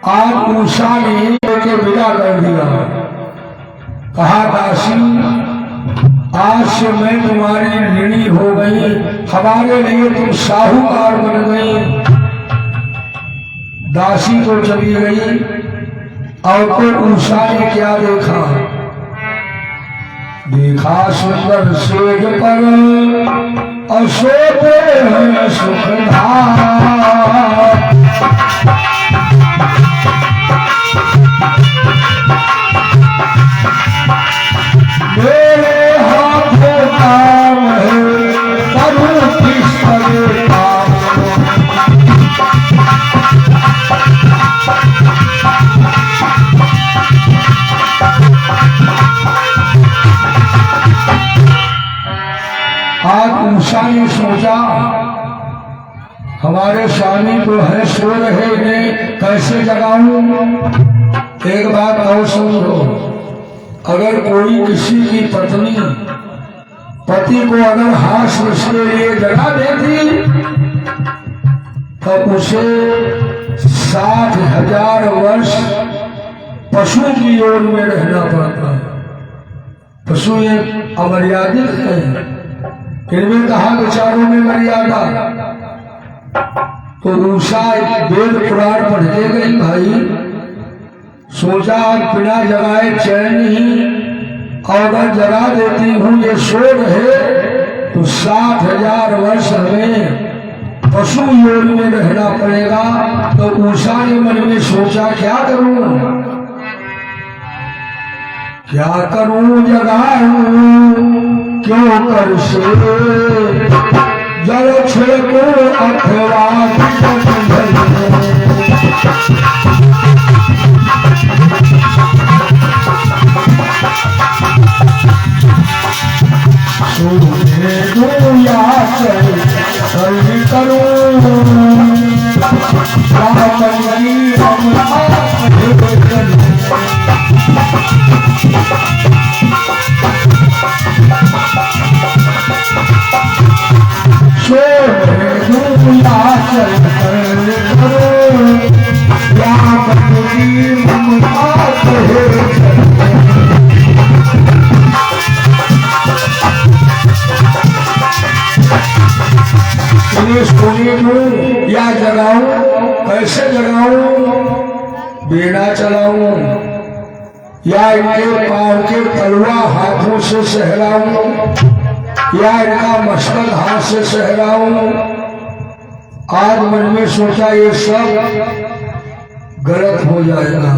आज उषा ने के विदा कर दिया। कहा दासी आज से मैं तुम्हारी ऋणी हो गई, हमारे लिए तुम साहूकार बन गई। दासी तो चली गई और फिर उषा ने क्या देखा? देखा सुंदर सेज पर और सोते हैं सुखधार। मेरे हाथों काम है करूं किस तरह काम। आज उषा ने सोचा हमारे स्वामी तो है सो रहे हैं, कैसे जगाऊं? एक बात और समझो, अगर कोई किसी की पत्नी पति को अगर हास रस के लिए जगा देती तो उसे 60,000 वर्ष पशु की ओर में रहना पड़ता। पशु ये अमर्यादित है, इनमें कहा विचारों में मर्यादा। तो उषा वेद पुराण पढ़ के गई भाई, सोचा आज बिना जगाए चैन नहीं, और अगर जगा देती हूँ ये सो रहे तो 60,000 वर्ष हमें पशु योग में रहना पड़ेगा। तो उषा ने मन में सोचा क्या करूं, क्या करूं जगाऊं क्यों कर से जल छेको अथवा या जगाऊं, कैसे जगाऊं? बेड़ा चलाऊं या इनके पांव के तलवा हाथों से सहलाऊं या इनका मस्तक हाथ से सहलाऊं? आज मन में सोचा ये सब गलत हो जाएगा,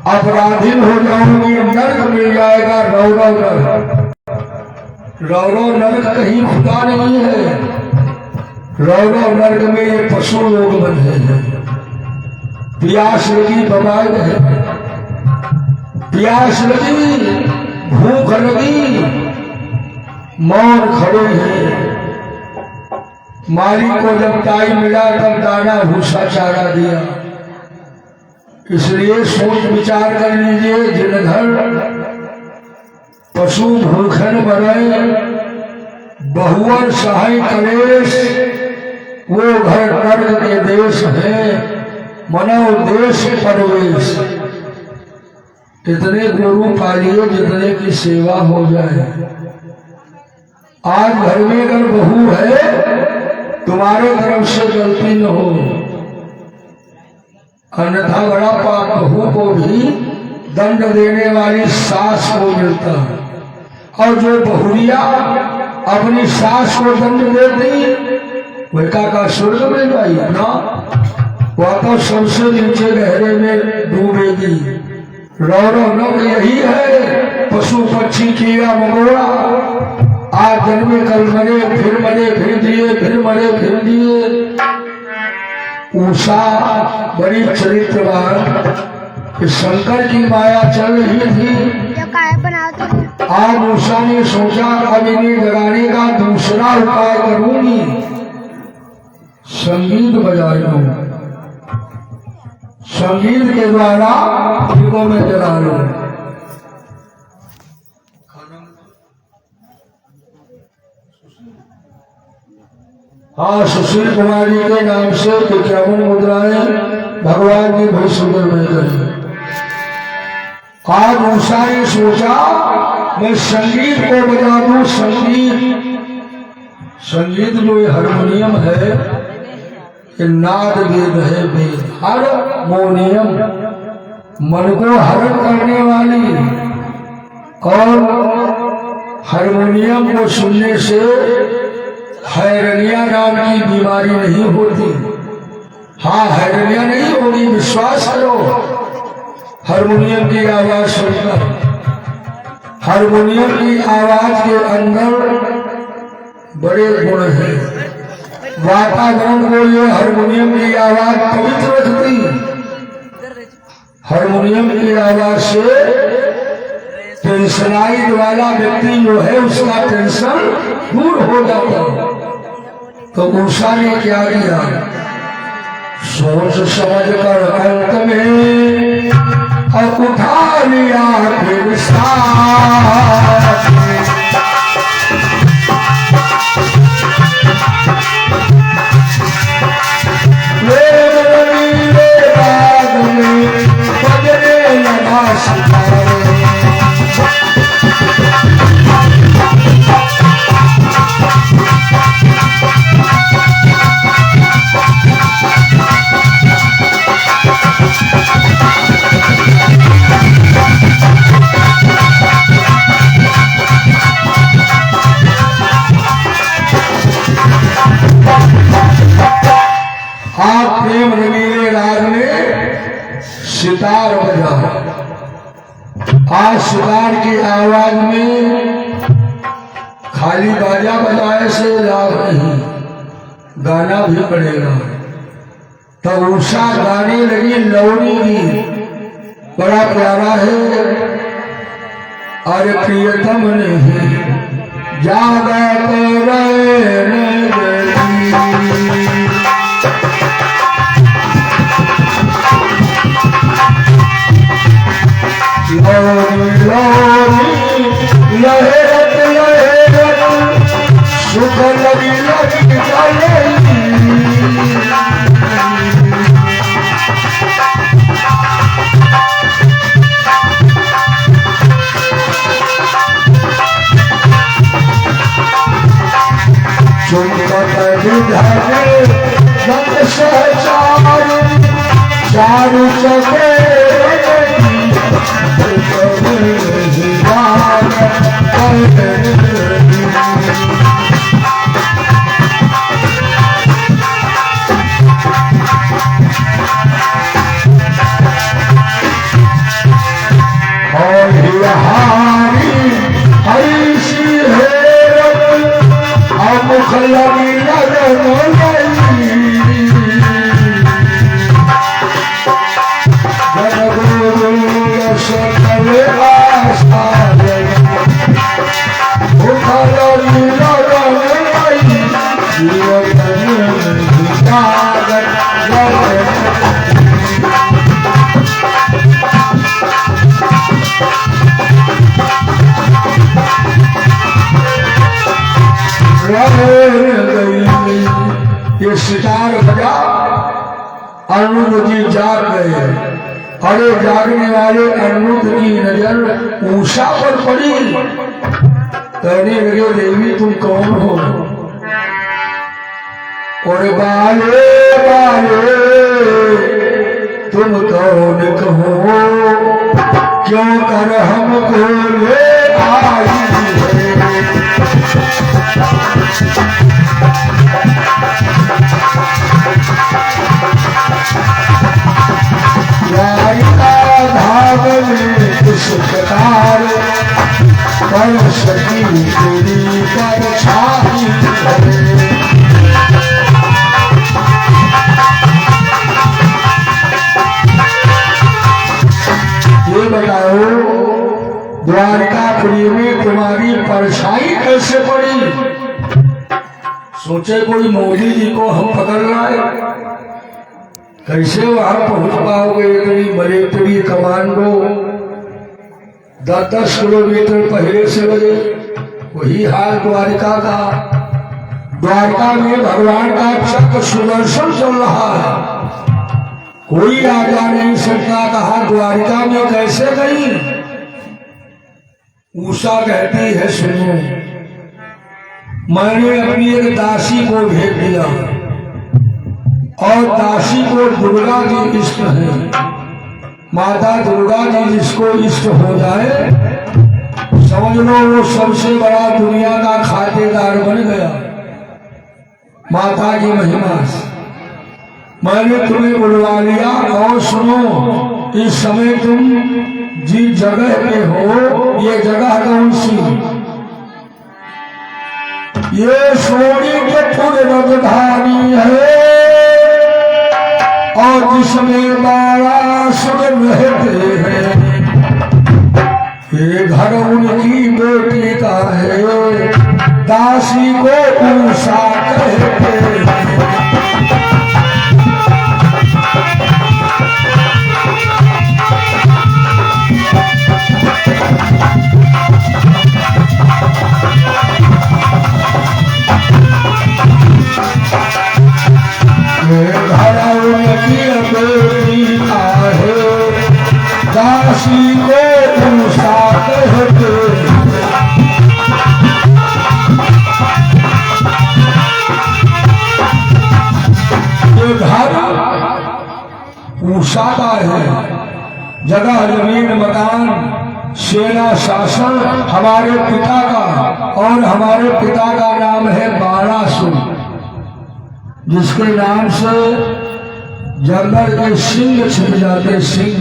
अपराधी हो जाऊंगी, नर्क मिल जाएगा। रौरव नर्क, रौरव नर्क कहीं खुदा नहीं है। रौरव नर्क में ये पशु लोग बंधे हैं। प्यास लगी बबाई है, प्यास लगी भूख लगी मौन खड़े हैं। मालिक को जब टाइम मिला तब दाना भूसा चारा दिया। इसलिए सोच विचार कर लीजिए, जिन घर पशु भूखन बने बहुवर सहाय कलेश, वो घर नर्क के देश है, मनो देश परवेश। इतने गुरु पालिए जितने की सेवा हो जाए। आज घर में अगर बहू है तुम्हारे तरफ से गलती न हो, अन्यथा बड़ा पाप बहू को भी दंड देने वाली सास को मिलता है। और जो बहुरिया अपनी सास को दंड देती वह का स्वर्ग में जाएगी ना, वह तो सबसे नीचे गहरे में डूबेगी। रौरव नर्क यही है, पशु पक्षी कीड़ा मकोड़ा आज जन्मे कल मरे फिर दिए, फिर मरे फिर दिए। उषा बड़ी चरित्रवान, शंकर की माया चल रही थी। आज उषा ने सोचा अब इन्हें जगाने का दूसरा उपाय करूंगी, संगीत बजाऊं, संगीत के द्वारा इनको मैं जगा लूं। हाँ, सुशील कुमारी के नाम से 51 मुद्राएं भगवान ने भाई सुंदर में कही। आज उषा ने सोचा मैं संगीत को बजा दूं। संगीत जो ये हारमोनियम है, ये नाद वेद है। वेद हारमोनियम मन को हरण करने वाली, और हारमोनियम को सुनने से हैरनिया नाम की बीमारी नहीं होती। हाँ, हैरनिया नहीं होगी, विश्वास करो। हारमोनियम की आवाज सुनकर, हारमोनियम की आवाज के अंदर बड़े गुण हैं। वातावरण को ये हारमोनियम की आवाज पवित्र रखती। हारमोनियम की आवाज से टेंशनाइड वाला व्यक्ति जो है उसका टेंशन दूर हो जाता। तो उषा ने क्या किया, सोच समझ कर अंत में और उठा लिया फिर साथ। बजने लगा सितारे, प्रेम रंगीले राग में सितार बजा। आज सितार की आवाज में खाली बाजा बजाए से लाभ नहीं, गाना भी पड़ेगा। तब उषा गाने लगी लौड़ी गीत, बड़ा प्यारा है। अरे प्रियतम नहीं ज्यादा लहरत लहरत सुख लगी लगी चारू चके ये सितार बजा। अनिरुद्ध जी जाग गए। अरे जागने वाले अनिरुद्ध की नजर उषा पर पड़ी। कहने लगे देवी तुम कौन हो? और बाले बाले तुम कौन कहो, क्यों कर हमको ले आई है? धाग में किस प्रकार कर सकी तेरी परछाई है। ये बताओ द्वारकापुरी में तुम्हारी परछाई कैसे पड़ी? सोचे कोई मोदी जी को हम पकड़ लाए, कैसे वहां पहुंच पाओगे? इतनी मिलिट्री कमांडो 10-10 किलोमीटर पहले से लगे। वही हाल द्वारका का। द्वारका में भगवान का चक्र सुदर्शन चल रहा है। कोई आ जा नहीं सकता। कहा द्वारिका में कैसे गई? उषा कहती है सुनो, मैंने अपनी एक दासी को भेज दिया और दासी को दुर्गा जी इष्ट है। माता दुर्गा जी जिसको इष्ट हो जाए समझ लो वो सबसे बड़ा दुनिया का खातेदार बन गया। माता की महिमा से मैंने तुम्हें बुलवा लिया। और सुनो, इस समय तुम जिस जगह पे हो ये जगह कौन सी? ये सोनी के पुर राजधानी है और जिसमें 12 सुर रहते हैं। ये घर उनकी बेटी का है, दासी को उषा कहते हैं। दासी को उषा कहते ये घर उषा का है। जगह जमीन मकान सेना शासन हमारे पिता का, और हमारे पिता का नाम है बाणासुर, जिसके नाम से जंगल के सिंह छिप जाते। सिंह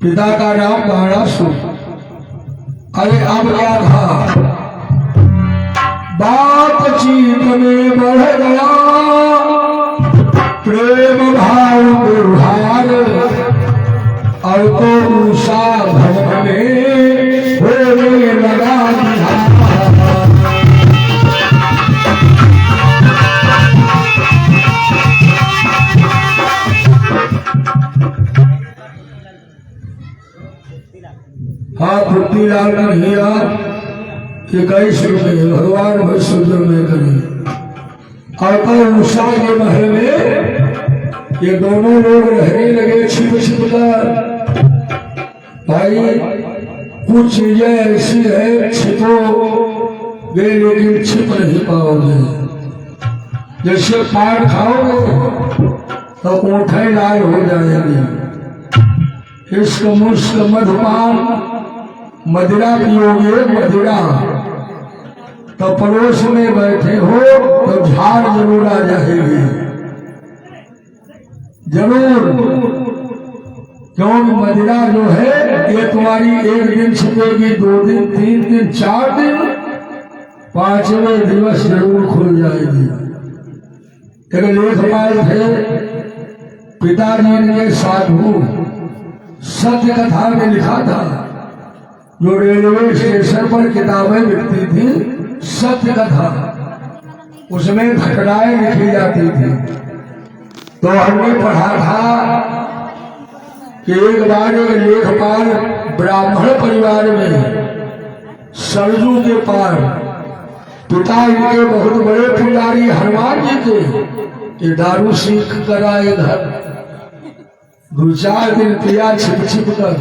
पिता का नाम बाणासुर। अरे अब क्या था? बातचीत में बढ़ गया प्रेम भाव व्यवहार, और तो उषा भवन में होने लगा बिहार। हाँ, पृथ्वीलाल का हिया 21 रुपये भगवान वैष्णव में करें। और तो उषा के महल में ये दोनों लोग रहने लगे छिप छिप कर। भाई कुछ चीजें ऐसी है छिपोगे लेकिन छिप नहीं पाओगे। जैसे पान खाओगे तो ओठे लाल हो जाएंगे। इश्क मुश्क मधुपान मदिरा पियोगे मदिरा तो पड़ोस में बैठे हो तो झाड़ जरूर आ जाएगी, जरूर। क्योंकि मदिरा जो है ये तुम्हारी एक दिन छिपेगी, 2 दिन, 3 दिन, 4 दिन, 5वें दिवस जरूर खुल जाएगी। एक लेखपाल थे, पिताजी ने साधु सत्य कथा में लिखा था, जो रेलवे स्टेशन पर किताबें बिकती थी सत्य कथा, उसमें घटनाएं लिखी जाती थी। तो हमने पढ़ा था कि एक बार एक लेखपाल ब्राह्मण परिवार में सरजू के पार, पिता इनके बहुत बड़े पुजारी हनुमान जी के, ये दारू सीख कर आए घर। 2-4 दिन पिया छिप छिप कर,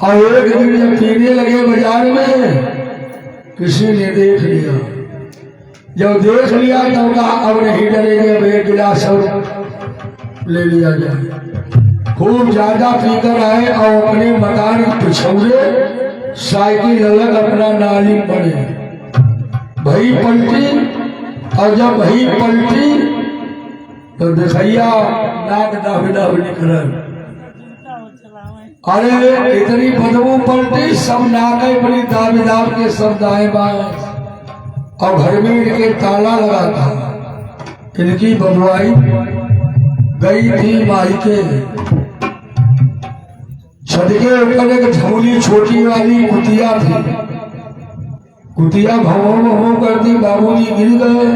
और एक दिन जब पीने लगे बाजार में किसी ने देख लिया। जब देख लिया तो कहा अब नहीं डरेंगे, अब 1 गिलास और ले लिया जाए। खूब ज्यादा पीकर आए और अपने मकान पिछौरे साइकिल अलग अपना नाली पड़े। भई पलटी, और जब भई पलटी तो दिखैया नाक दाबिना निकल। अरे इतनी बदबू पलटी, सब नाके बड़ी दाबी दाब के सब दाएं बाएं, और घर में इनके ताला लगा था। इनकी बबुआई गई थी मायके। छत के ऊपर एक झोली छोटी वाली कुतिया थी। कुतिया भवों भवों करती, बाबूजी गिर गए।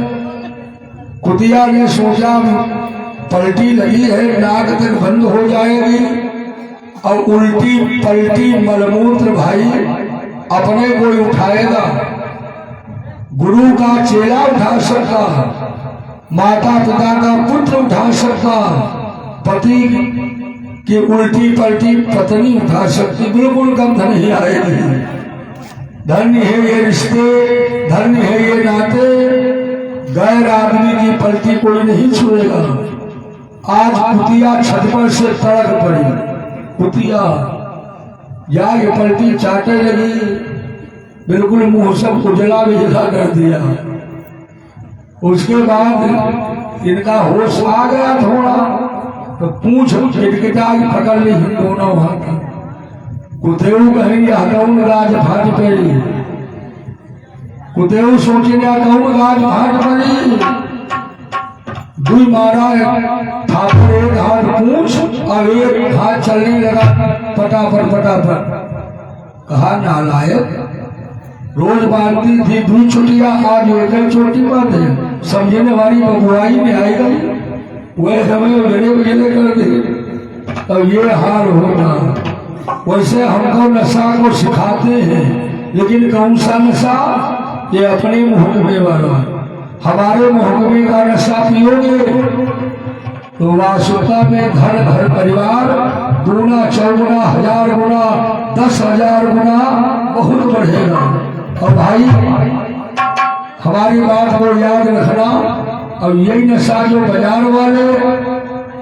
कुतिया ने सोचा पलटी लगी है, नाक तक बंद हो जाएगी, और उल्टी पलटी मलमूत्र भाई अपने को उठाएगा। गुरु का चेला उठा सकता है, माता पिता का पुत्र उठा सकता, पति की उल्टी पलटी पत्नी उठा सकती, बिल्कुल गंध नहीं आएगी। धन्य है ये रिश्ते, धन्य है ये नाते, गैर आदमी की पलटी कोई नहीं छुएगा। आज कुतिया छत पर से तड़क पड़ी, कुतिया या ये पलटी चाटे लगी, बिल्कुल मुंह सब उजला बिजला कर दिया। उसके बाद इनका होश आ गया थोड़ा, तो पूछ खिटखिटाई पकड़ ली दोनों हाथ। कुतेऊ कहेंगे हटौन राज भाट पड़ी, कुतेऊ सोचेंगे हटौन राज भाट पड़ी। दुई मारा थापर, एक हाथ पूछ और एक हाथ चलने लगा पटापट पटापट। कहा नालायक, रोज बांधती थी दुई चोटियां, आज एक चोटी बांधे, समझने वाली बबुआई में आई गई, वह हमें उजड़े उजड़े कर दे। अब ये हाल होगा। वैसे हमको नशा को सिखाते हैं, लेकिन कौन सा नशा? ये अपने मुहकमे वाला। हमारे मुहकमे का नशा पियोगे तो वास्तवता में घर घर परिवार दूना चौगुना 1000 गुना 10,000 गुना बहुत बढ़ेगा। और भाई हमारी बात को याद रखना, और यही नशा जो बाजार वाले,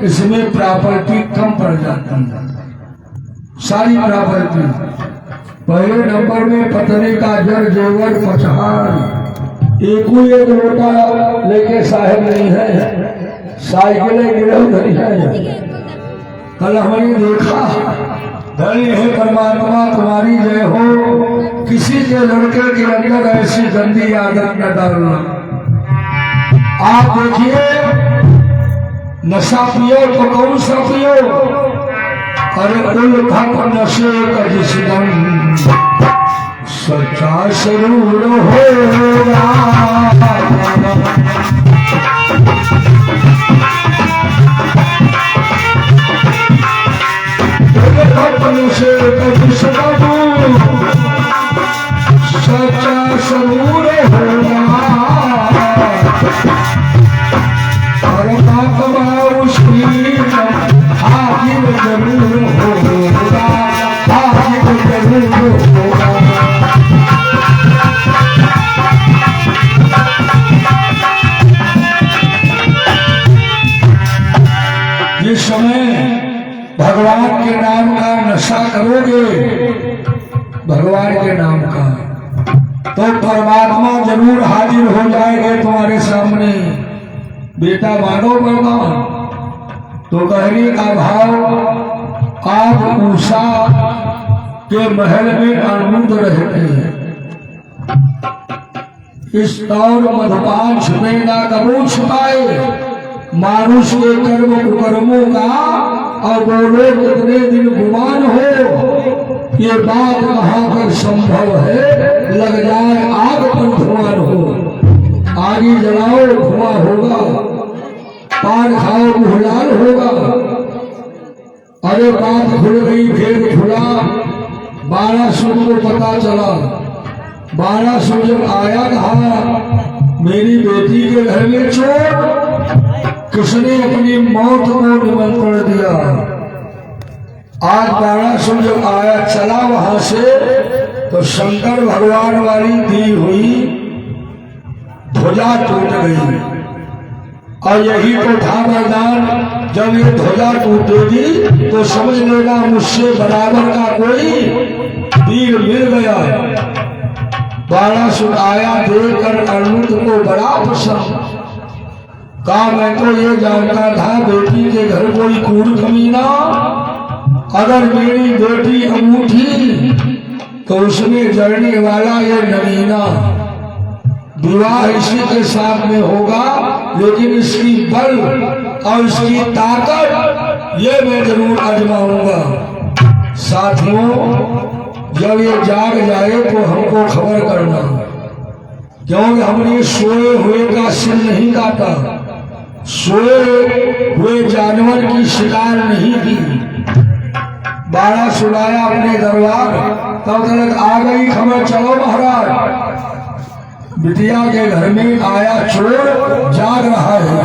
इसमें प्रॉपर्टी कम पड़ जाती है, सारी प्रॉपर्टी। पहले नंबर में पत्नी का जर जेवर पचहार, एक लोटा लेके साहेब नहीं है, साइकिलें गिरव धरी है। कल हमने देखा, धन्य है परमात्मा तुम्हारी जय हो, किसी के लड़के के अंदर ऐसी गंदी आदत न डालना। आप देखिए, नशा पियो तो कौन सा पियो? अरे उल्फत नशे का जिस्म सच्चा सरूर होगा। से सच्चा सरूर होगा, और बाबा उसकी हाजिर जरूर होगा, हाजिर जरूर होगा। जिस समय भगवान के नाम का नशा करोगे, भगवान के नाम का, तो परमात्मा जरूर हाजिर हो जाएंगे तुम्हारे सामने। बेटा मानो भगवान, तो कहने का भाव, आज उषा के महल में आनंद रहते हैं। इस तौर मधुपान छुपेगा कबू छुपाए, मानुष के कर्म कुकर्मों का और बोलो कितने दिन गुमान हो, ये बात कहाँ पर संभव है? लग जाए आग पर धुआं हो, आगे जलाओ धुआं होगा, पान खाओ मुहलाल होगा। अरे बात खुल गई, भेद खुला, 1200 को पता चला। 1200 जब आया, कहा मेरी बेटी के घर में चोर, किसने अपनी मौत को निमंत्रण दिया। आज 1200 जब आया चला वहां से, तो शंकर भगवान वाली दी हुई ध्वजा टूट गई। और यही तो था वरदान, जब ये ध्वजा टूटेगी तो समझ लेना मुझसे बराबर का कोई वीर मिल गया। 1200 आया, देखकर अरुण को बड़ा पसंद। कहा मैं तो ये जानता था बेटी के घर कोई कूड़ कमीना, अगर मेरी बेटी अंगूठी तो उसमें जड़ने वाला ये नगीना। विवाह इसी के साथ में होगा, लेकिन इसकी बल और इसकी ताकत ये मैं जरूर आजमाऊंगा। साथियों, जब ये जाग जाए तो हमको खबर करना, क्योंकि हमने सोए हुए का सिर नहीं काटा, सोए हुए जानवर की शिकार नहीं की। 1200 लाया अपने दरबार, तब तक आ गई खबर, चलो महाराज बिटिया के घर में आया चोर, जाग रहा है।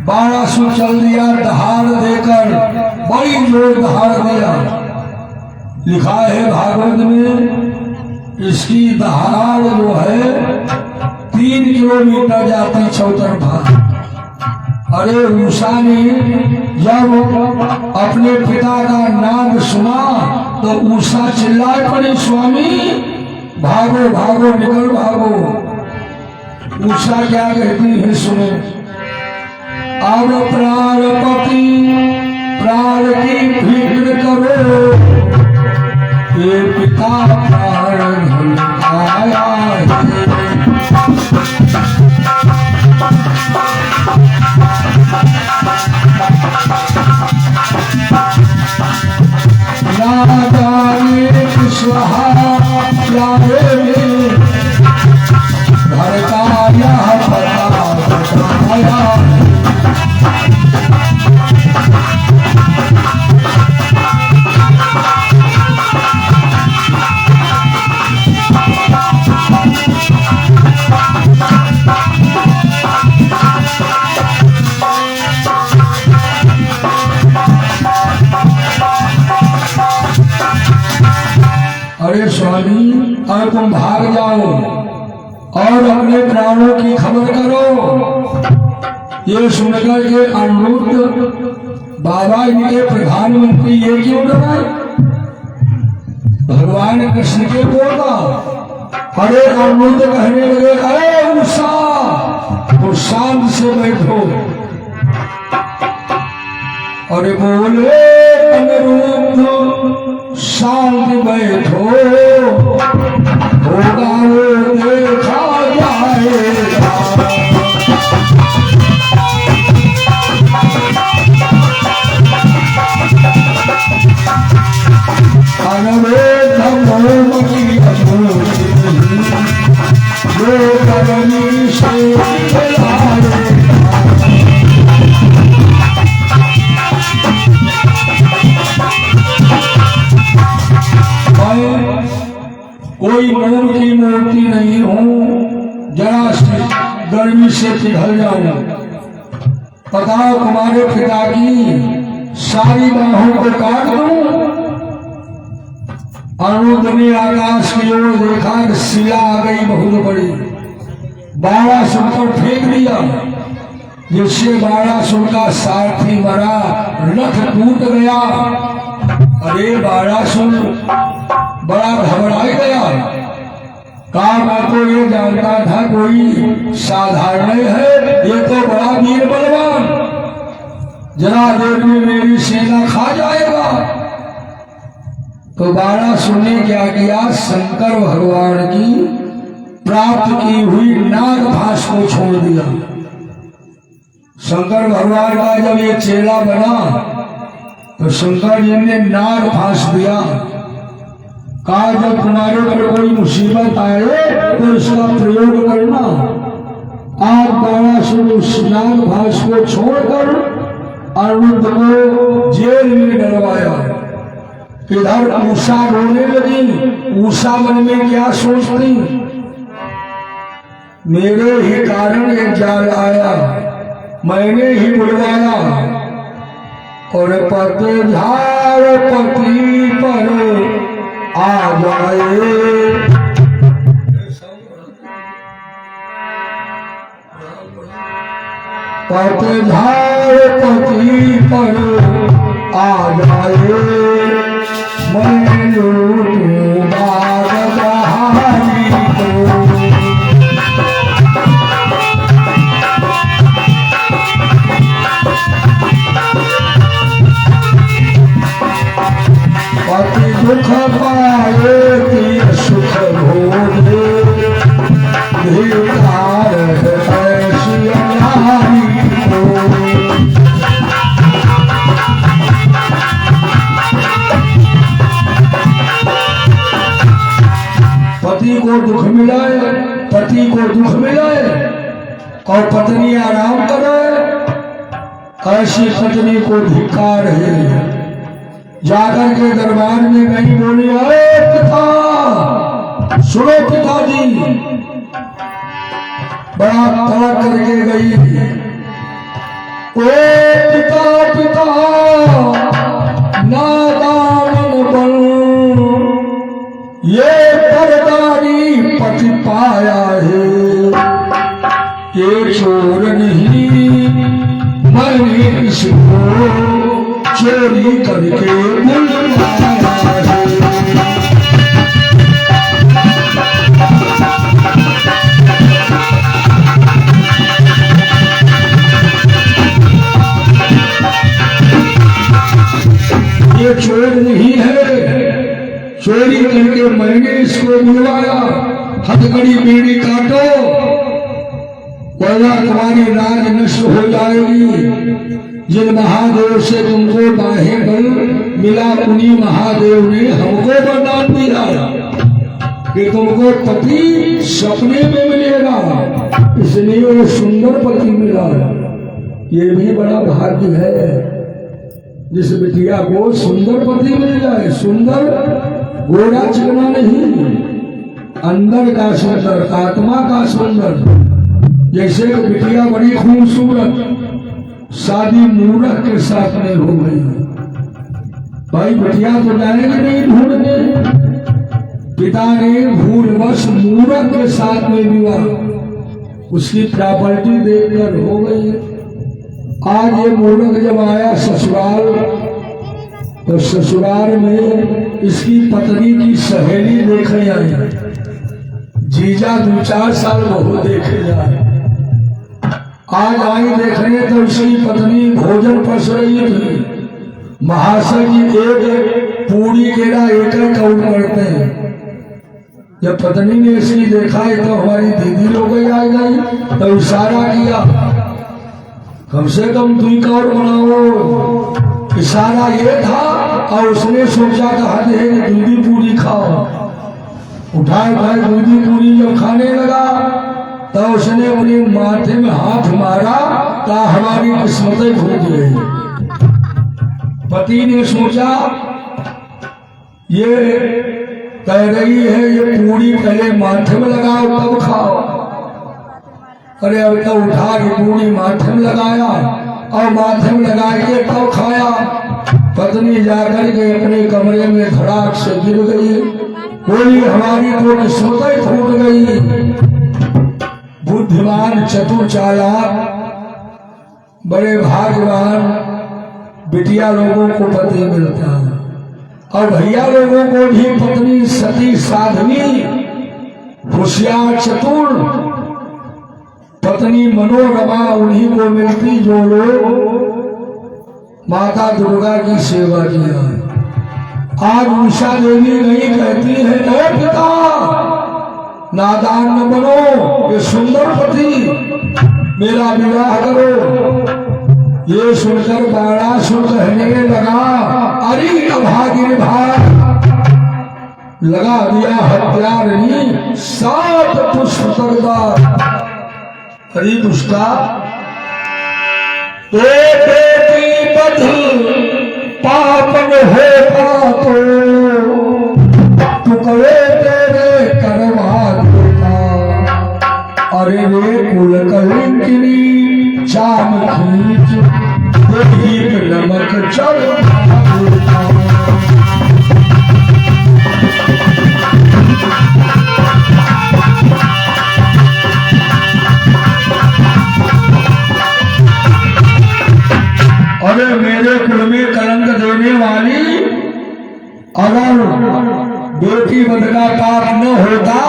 1200 चल दिया दहाड़ देकर, बड़ी जोर दहाड़ दिया। लिखा है भागवत में, इसकी दहाड़ जो है 3 किलोमीटर जाती चौतरफा। अरे उषा ने जब अपने पिता का नाम सुना तो उषा चिल्लाए पड़ी, स्वामी भागो भागो, निकल भागो। उषा क्या कहती है सुने, अब प्राणपति प्राण की फिक्र करो, ये पिता प्राण आया है। ना जाने स्वाहा घर का यह पता बताया। अरे स्वामी अब तुम भाग जाओ और अपने प्राणों की खबर करो। ये सुनकर के अनिरुद्ध बाबा इनके प्रधानमंत्री ये क्यों डराए, भगवान कृष्ण के बोला। अरे अनिरुद्ध कहने लगे, अरे उषा तो शांत से बैठो। अरे बोले अनिरुद्ध शांत बैठो, होगा वो देखा जाएगा। अनवेद मोम की अमूर्ति जो करनी से कोई मोम की मूर्ति नहीं हूँ, जरा से गर्मी से पिघल जाऊं। बताओ तुम्हारे पिता की सारी बाहों को काट दूं। अनिरुद्ध ने आकाश की ओर देखा, शिला आ गई बहुत बड़ी, 1200 पर फेंक दिया, जिससे 1200 का सारथी मरा, रथ टूट गया। अरे 1200 बड़ा घबरा गया, कहा मैं तो ये जानता था कोई साधारण है, ये तो बड़ा वीर बलवान, जरा देर में मेरी सेना खा जाएगा। तो 1200 ने क्या किया, शंकर भगवान की प्राप्त की हुई नाग भाष को छोड़ दिया। शंकर भगवान का जब ये चेला बना तो शंकर जी ने नाग भाष दिया, कहा जब तुम्हारे पर कोई मुसीबत आए तो इसका प्रयोग करना। आप 1200 उस नाग भाष को छोड़कर अनिरुद्ध को जेल में डलवाया। इधर उषा रोने लगी। उषा मन में क्या सोचती, मेरे ही कारण ये जाल आया, मैंने ही बुलवाया, और पति झार पति पर आ जाए। पति झार पति पर आ जाए, मैं लूटूं बाग बहारी को। पति दुख पाए कि सुख भोगे, धिक्कार है ऐसी नारी को। पति को दुख मिलाए, पति को दुख मिलाए और पत्नी आराम करे, ऐसी पत्नी को धिक्कार है। जाकर के दरबार में गई, बोली अरे पिता सुनो पिताजी, बड़ा तड़क करके गई। ओ पिता पिता नादान बन, ये परदानी पति पाया है, ये चोर नहीं मैंने इसको चोरी करके बुलवाया है। ये चोर नहीं है, चोरी करके मैंने इसको बुलवाया। हथकड़ी बीड़ी काटो वरना तुम्हारी राज नष्ट हो जाएगी। जिन महादेव से तुमको बाहें बल मिला, उन्हीं महादेव ने हमको वरदान दिया कि तुमको पति सपने में मिलेगा, इसलिए वो सुंदर पति मिला। ये भी बड़ा भाग्य है जिस बिटिया को सुंदर पति मिल जाए। सुंदर गोरा चिकना नहीं, अंदर का सुंदर, आत्मा का सुंदर। जैसे बिटिया बड़ी खूबसूरत, शादी मूरत के साथ में हो गई। भाई बिटिया तो जाएंगे नहीं ढूंढने, पिता ने भूलवश मूरत के साथ में विवाह उसकी प्रॉपर्टी देकर हो गई। आज ये मूरत जब आया ससुराल, तो ससुराल में इसकी पत्नी की सहेली देखे आई। जीजा 2-4 साल बहू देखे जाए। आज आई देखने तो इसकी पत्नी भोजन पस रही थी। महाशय जी एक पूरी केरा एक काउंट करते हैं। जब पत्नी ने इसकी देखा तो हमारी दीदी लोग आ गई, तो इशारा किया कम से कम 2 और बनाओ। इशारा ये था और उसने सोचा कहा है दूधी पूरी खाओ। उठाए भाई दूधी पूरी जब खाने लगा तो उसने अपने माथे में हाथ मारा, तो हमारी किस्मतें फूट गई। पति ने सोचा ये कह रही है ये पूरी पहले माथे में लगाओ तब खाओ। अरे अब तो उठा के पूरी माथे में लगाया और माथे में लगा के तब खाया। पत्नी जाकर के अपने कमरे में धड़ाक से गिर गई। कोई हमारी तो किस्मतें फूट गई। बुद्धिमान चतुर चालाक बड़े भाग्यवान बिटिया लोगों को पति मिलता है, और भैया लोगों को भी पत्नी सती साध्वी होशियार चतुर पत्नी मनोरमा उन्हीं को मिलती जो लोग माता दुर्गा की सेवा किया। आज उषा देवी नहीं कहती है ए पिता नादान न बनो, ये सुंदर पति मेरा विवाह करो। ये सुनकर बाणासुर कहने लगा अरे अभागिन भाग, लगा दिया हत्यारनी 7 पुष्प तगदार। अरे दुष्टा बेटी बध पापन होता तो कवे तेरे करवा देता। अरे रे कुल कलिंकिनी चाम खींच दीप नमक चढ़ देता। अरे मेरे कुल में कलंक देने वाली, अगर बेटी बद का पाप न होता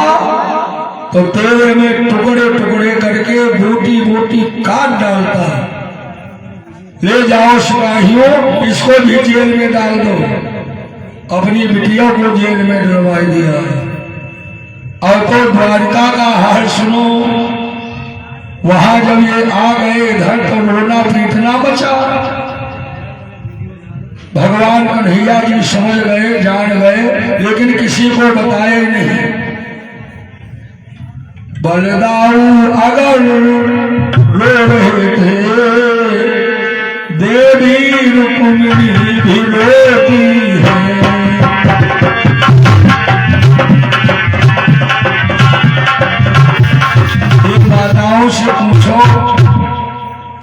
तो तेरे में टुकड़े टुकड़े करके बोटी बोटी काट डालता। ले जाओ सिपाहियों, इसको भी जेल में डाल दो। अपनी बिटिया को जेल में डलवा दिया। और तो द्वारका का हाल सुनो। वहां जब ये आ गए इधर तो रोना पीटना बचा। भगवान कन्हैया जी समझ गए, जान गए, लेकिन किसी को बताए नहीं। बलदाऊ अगर रो रहे थे, देवी रुक्मिणी भी रोती है। माताओं से पूछो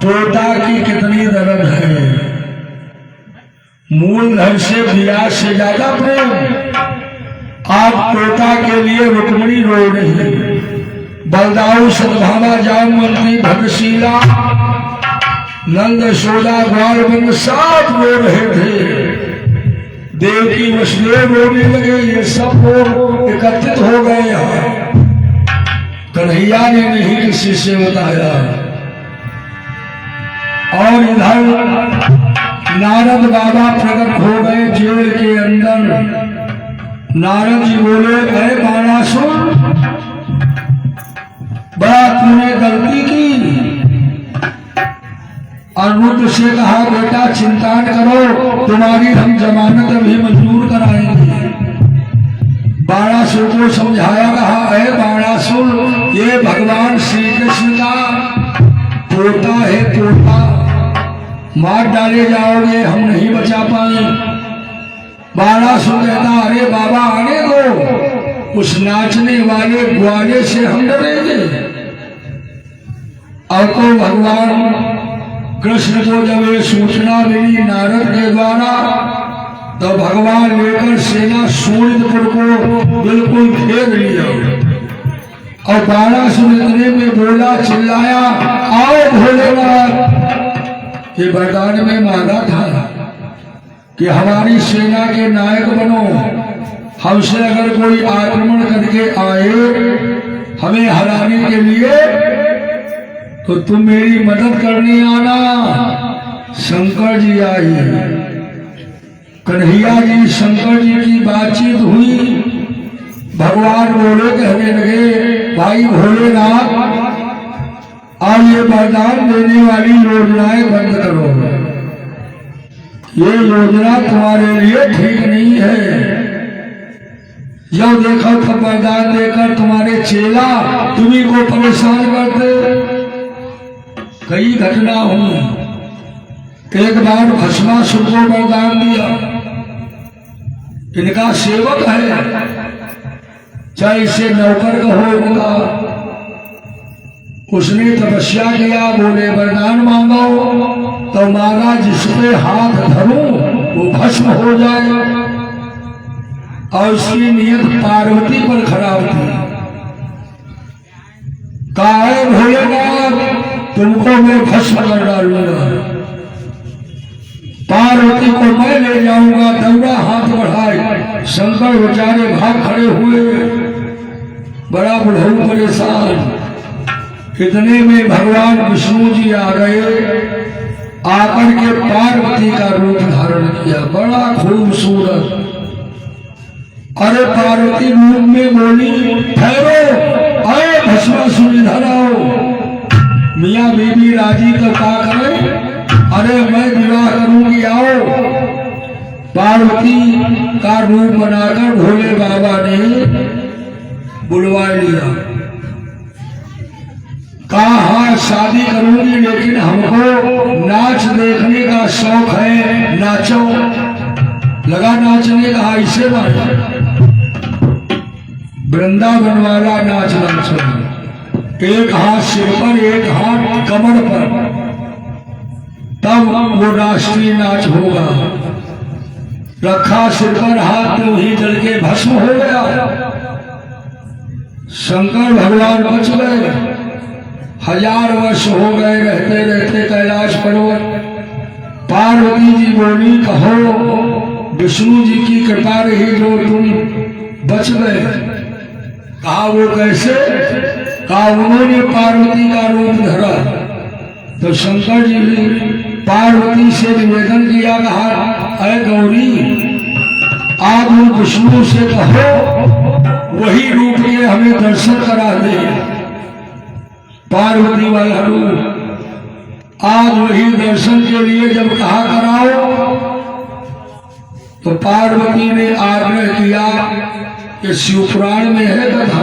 तोता की कितनी दर्द है। मूलधन से ब्याज से ज्यादा प्रेम आप तोता के लिए रुक्मिणी रो रही। बलदाऊ सद्भावा जामवंती भद्रशीला नंद यशोदा ग्वाल बंद सब रो रहे थे। देवकी वसुदेव रोने लगे। ये सब लोग एकत्रित हो गए यहाँ। कन्हैया ने नहीं किसी से बताया। और इधर नारद बाबा प्रकट हो गए जेल के अंदर। नारद जी बोले, अरे बाणासुर, बड़ा तूने गलती की। अरुण से कहा, बेटा चिंता न करो, तुम्हारी हम जमानत अभी मंजूर कराएंगे। बाणासुर को समझाया, कहा, अरे बाणासुर, ये भगवान श्री कृष्ण का पोता है, पोता, मार डाले जाओगे, हम नहीं बचा पाए। बाणासुर कहता, अरे बाबा आने दो, उस नाचने वाले ग्वाले से हम डरेंगे। और तो भगवान कृष्ण को जब ये सूचना मिली नारद के द्वारा, तो भगवान लेकर सेना सूर्यपुर को बिल्कुल घेर लिया। और बाणासुर इतने में बोला, चिल्लाया, आओ भोलेनाथ। ये वरदान में मांगा था कि हमारी सेना के नायक बनो। हमसे अगर कोई आक्रमण करके आए हमें हराने के लिए, तो तुम मेरी मदद करने आना। शंकर जी आए। कन्हैया जी शंकर जी की बातचीत हुई। भगवान बोले, कहने लगे, भाई भोलेनाथ, अब ये वरदान देने वाली योजनाएं बंद करो। ये योजना तुम्हारे लिए ठीक नहीं है। जब देखो तब वरदान देकर तुम्हारे चेला तुम्ही को परेशान करते। कई घटना हुई। एक बार भस्मासुर को वरदान दिया, इनका सेवक है, चाहे इसे नौकर कहो इनका। उसने तपस्या किया, बोले वरदान मांगो, तो मांगा जिसपे हाथ धरूं वो भस्म हो जाए। और उसकी नियत पार्वती पर खराब थी। कहा, भोलेनाथ, तुमको मैं भस्म कर डालूंगा, पार्वती को मैं ले जाऊंगा। दौड़ा हाथ बढ़ाए, शंकर बेचारे भाग खड़े हुए, बड़ा बुढ़ऊ परेशान। इतने में भगवान विष्णु जी आ गए। आकर के पार्वती का रूप धारण किया, बड़ा खूबसूरत। अरे पार्वती रूप में बोली, ठहरो, अरे भस्मासुर इधर आओ। मियाँ बीबी राजी तो क्या करें, अरे मैं विवाह करूंगी, आओ। पार्वती का रूप बनाकर भोले बाबा ने बुलवा लिया। कहा, हाँ शादी करूंगी, लेकिन हमको नाच देखने का शौक है, नाचो। लगा नाचने का, ऐसे नाच, वृंदावन वाला नाच नाचो। एक हाथ सिर पर, एक हाथ कमर पर, तब वो राष्ट्रीय नाच होगा। रखा सिर पर हाथ, तो वही जल के भस्म हो गया। शंकर भगवान बच गए। 1000 वर्ष हो गए रहते रहते कैलाश पर्वत। पार्वती जी बोली, कहो विष्णु जी की कृपा रही जो तुम बच गए। कहा, वो कैसे? कहा, उन्होंने पार्वती का रूप धरा। तो शंकर जी ने पार्वती से निवेदन किया, कहा, अरे गौरी, आप उन विष्णु से कहो वही रूप के हमें दर्शन करा दे। पार्वती वाला रूप आज वही दर्शन के लिए जब कहा कराओ, तो पार्वती ने आग्रह किया कि शिवपुराण में है कथा,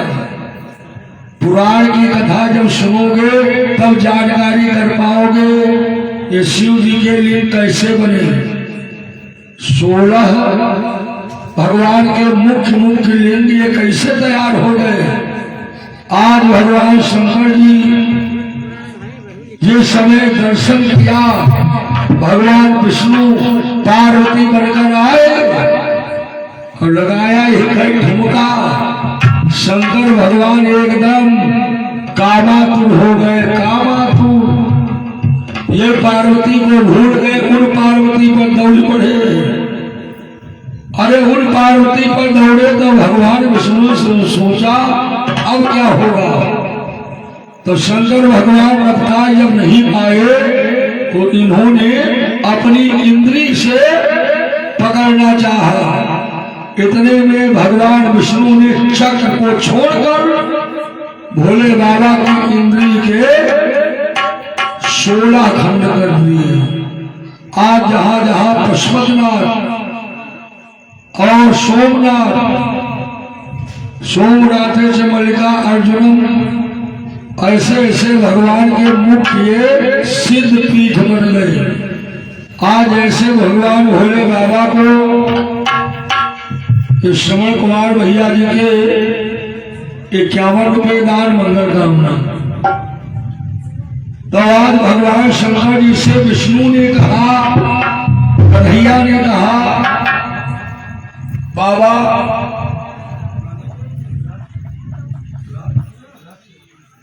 पुराण की कथा जब सुनोगे तब जानकारी कर पाओगे ये शिव जी के लिए कैसे बने। 16 भगवान के मुख्य मुख्य लिंग ये कैसे तैयार हो गए। आज भगवान शंकर जी जिस समय दर्शन किया भगवान विष्णु पार्वती बनकर आए और लगाया एक ठुमका, शंकर भगवान एकदम कामातुर हो गए, कामातुर। ये पार्वती को भूल गए, उन पार्वती पर दौड़ पड़े। अरे उन पार्वती पर दौड़े तो भगवान विष्णु से सोचा अब क्या होगा, तो शंकर भगवान अवतार जब नहीं पाए तो इन्होंने अपनी इंद्री से पकड़ना चाहा। इतने में भगवान विष्णु ने चक्र को छोड़कर भोले बाबा की इंद्री के 16 खंड कर दिए। आज जहां जहां पशुपतिनाथ और सोमनाथ से मल्लिका अर्जुनम ऐसे ऐसे भगवान के मुख्य सिद्ध पीठ बन गए। आज ऐसे भगवान भोले बाबा को इस श्रवण कुमार भैया जी के 51 रुपये दान मंगल कामना। तो आज भगवान शंकर जी से विष्णु ने कहा, कन्हैया ने कहा, बाबा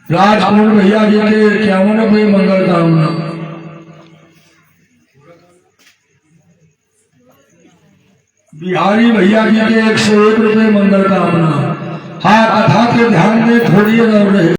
राजकुमार भैया जी के 51 रुपये मंगल कामना। बिहारी भैया जी के 101 रुपये मंगल कामना। हाँ, कथा के ध्यान में थोड़ी और रहे।